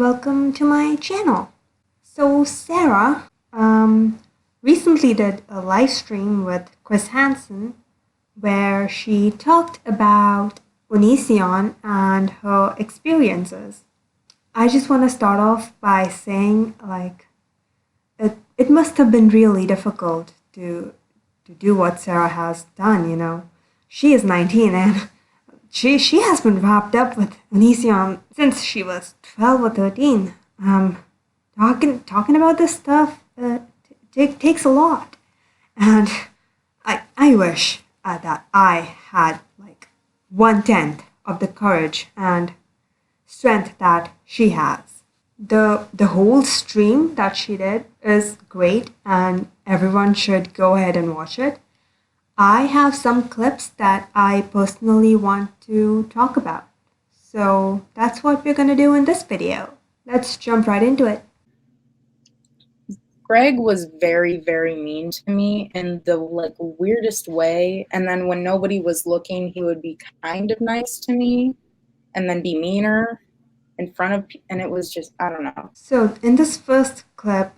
welcome to my channel. So Sarah recently did a live stream with Chris Hansen where she talked about Onision and her experiences. I just want to start off by saying it must have been really difficult to do what Sarah has done. She is 19 and she has been wrapped up with Onision since she was 12 or 13. Talking about this stuff takes a lot, and I wish that I had like 1/10 of the courage and strength that she has. The whole stream that she did is great, and everyone should go ahead and watch it. I have some clips that I personally want to talk about. So that's what we're going to do in this video. Let's jump right into it. Greg was very, very mean to me in the weirdest way. And then when nobody was looking, he would be kind of nice to me and then be meaner in front of, and it was just, I don't know. So in this first clip,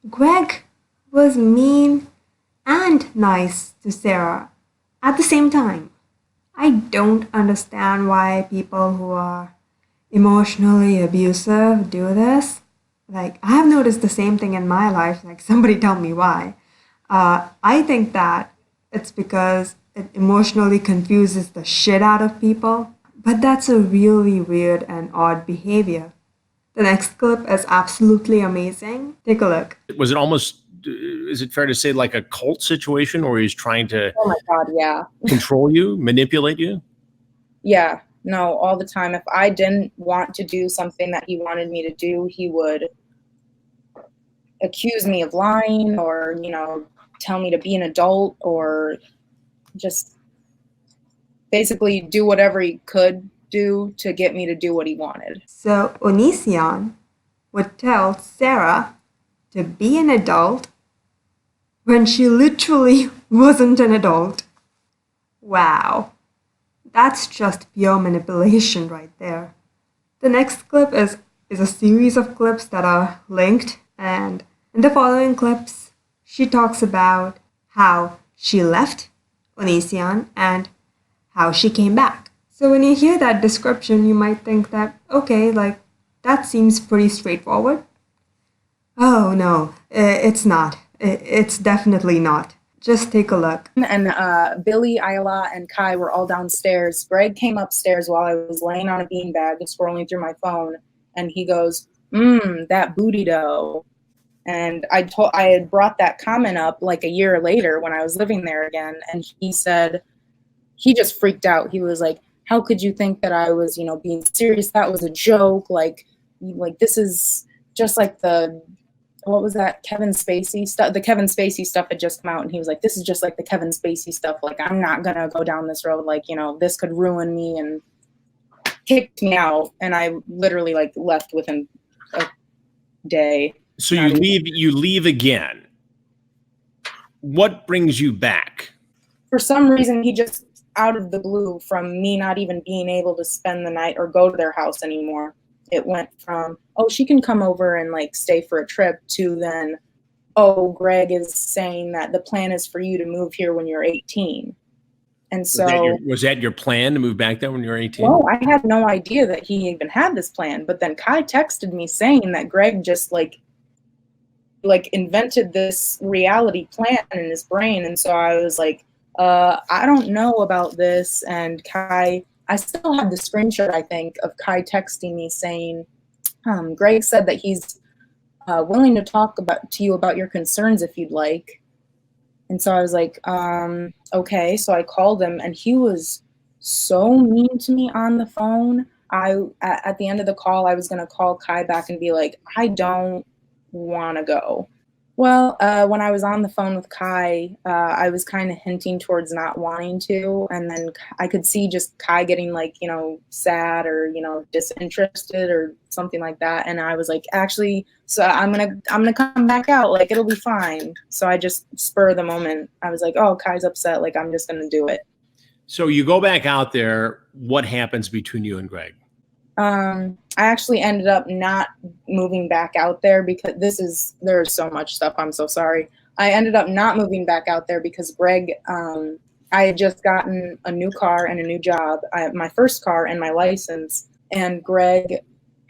Greg was mean and nice to Sarah at the same time. I don't understand why people who are emotionally abusive do this. I have noticed the same thing in my life. Somebody tell me why. I think that it's because it emotionally confuses the shit out of people. But that's a really weird and odd behavior. The next clip is absolutely amazing. Take a look. Was it almost, is it fair to say, like a cult situation where he's trying to oh my God, yeah. control you, manipulate you? Yeah, no, all the time. If I didn't want to do something that he wanted me to do, he would accuse me of lying or, tell me to be an adult or just basically do whatever he could do to get me to do what he wanted. So Onision would tell Sarah to be an adult when she literally wasn't an adult. Wow, that's just pure manipulation right there. The next clip is a series of clips that are linked, and in the following clips, she talks about how she left Onision and how she came back. So when you hear that description, you might think that, okay, that seems pretty straightforward. Oh no, it's not. It's definitely not. Just take a look. And Billy, Isla, and Kai were all downstairs. Greg came upstairs while I was laying on a beanbag scrolling through my phone, and he goes, that booty dough. And I had brought that comment up like a year later when I was living there again, and he said, he just freaked out. He was like, how could you think that I was, being serious? That was a joke. Like this is just like what was that Kevin Spacey stuff? The Kevin Spacey stuff had just come out, and he was like, this is just like the Kevin Spacey stuff. Like, I'm not going to go down this road. Like, this could ruin me, and kicked me out. And I literally left within a day. So you leave again. What brings you back? For some reason, he just out of the blue, from me not even being able to spend the night or go to their house anymore, it went from, oh, she can come over and stay for a trip, to then, oh, Greg is saying that the plan is for you to move here when you're 18. And so was that your plan to move back there when you were 18? No, I had no idea that he even had this plan. But then Kai texted me saying that Greg just invented this reality plan in his brain. And so I was like, I don't know about this. And Kai, I still have the screenshot, I think, of Kai texting me saying, Greg said that he's willing to talk to you about your concerns if you'd like. And so I was like, okay. So I called him, and he was so mean to me on the phone. At the end of the call, I was going to call Kai back and be like, I don't want to go. Well, when I was on the phone with Kai, I was kind of hinting towards not wanting to, and then I could see just Kai getting sad or disinterested or something like that, and I was like, actually, so I'm gonna come back out, it'll be fine. So I just spur of the moment, I was like, oh, Kai's upset, I'm just gonna do it. So you go back out there. What happens between you and Greg? I actually ended up not moving back out there because there's so much stuff. I'm so sorry. I ended up not moving back out there because Greg, I had just gotten a new car and a new job, my first car and my license, and Greg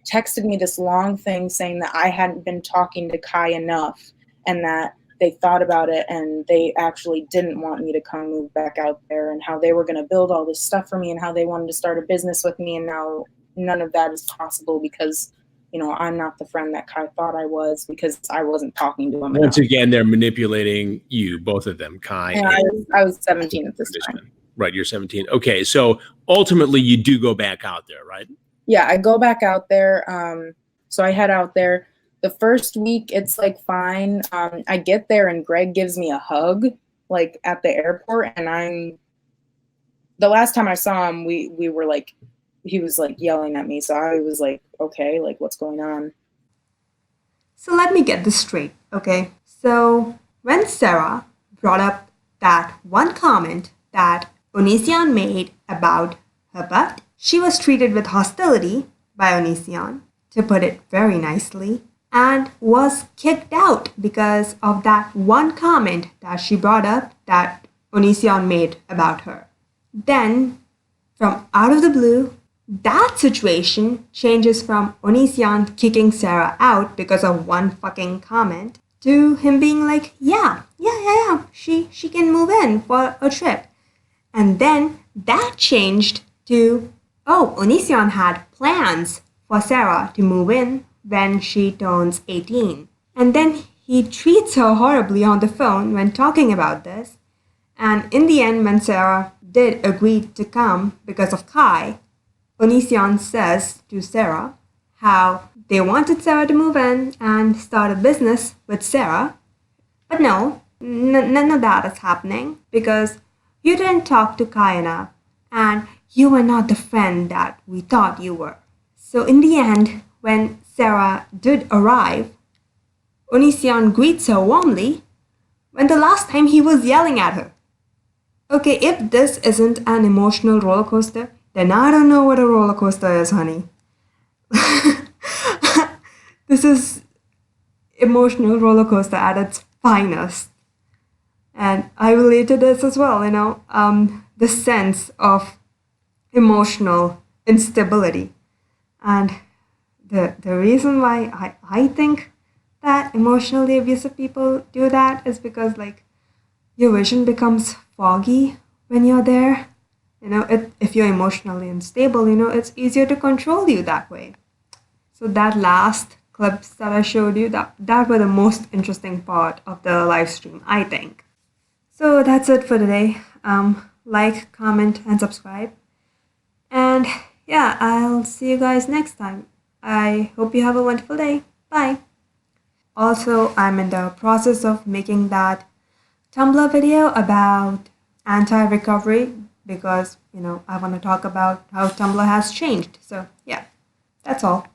texted me this long thing saying that I hadn't been talking to Kai enough and that they thought about it and they actually didn't want me to come move back out there, and how they were going to build all this stuff for me and how they wanted to start a business with me, and now none of that is possible because, you know, I'm not the friend that Kai thought I was because I wasn't talking to him Once enough. again, they're manipulating you, both of them, Kai. And I was 17 at this time. Right, you're 17. Okay, so ultimately you do go back out there, right? Yeah, I go back out there. So I head out there. The first week, it's like fine. I get there and Greg gives me a hug, like at the airport. And the last time I saw him, we were like, he was like yelling at me. So I was like, okay, like what's going on? So let me get this straight, okay? So when Sarah brought up that one comment that Onision made about her butt, she was treated with hostility by Onision, to put it very nicely, and was kicked out because of that one comment that she brought up that Onision made about her. Then, from out of the blue, that situation changes from Onision kicking Sarah out because of one fucking comment to him being like, yeah, she can move in for a trip. And then that changed to, oh, Onision had plans for Sarah to move in when she turns 18. And then he treats her horribly on the phone when talking about this. And in the end, when Sarah did agree to come because of Kai, Onision says to Sarah how they wanted Sarah to move in and start a business with Sarah. But no, none of that is happening because you didn't talk to Kai enough and you were not the friend that we thought you were. So in the end, when Sarah did arrive, Onision greets her warmly when the last time he was yelling at her. Okay, if this isn't an emotional roller coaster, then I don't know what a roller coaster is, honey. This is emotional roller coaster at its finest. And I relate to this as well, the sense of emotional instability. And the reason why I think that emotionally abusive people do that is because, like, your vision becomes foggy when you're there. If you're emotionally unstable, it's easier to control you that way. So that last clips that I showed you, that were the most interesting part of the live stream, I think. So that's it for today. Like, comment, and subscribe. And yeah, I'll see you guys next time. I hope you have a wonderful day. Bye. Also, I'm in the process of making that Tumblr video about anti-recovery because, I want to talk about how Tumblr has changed. So yeah, that's all.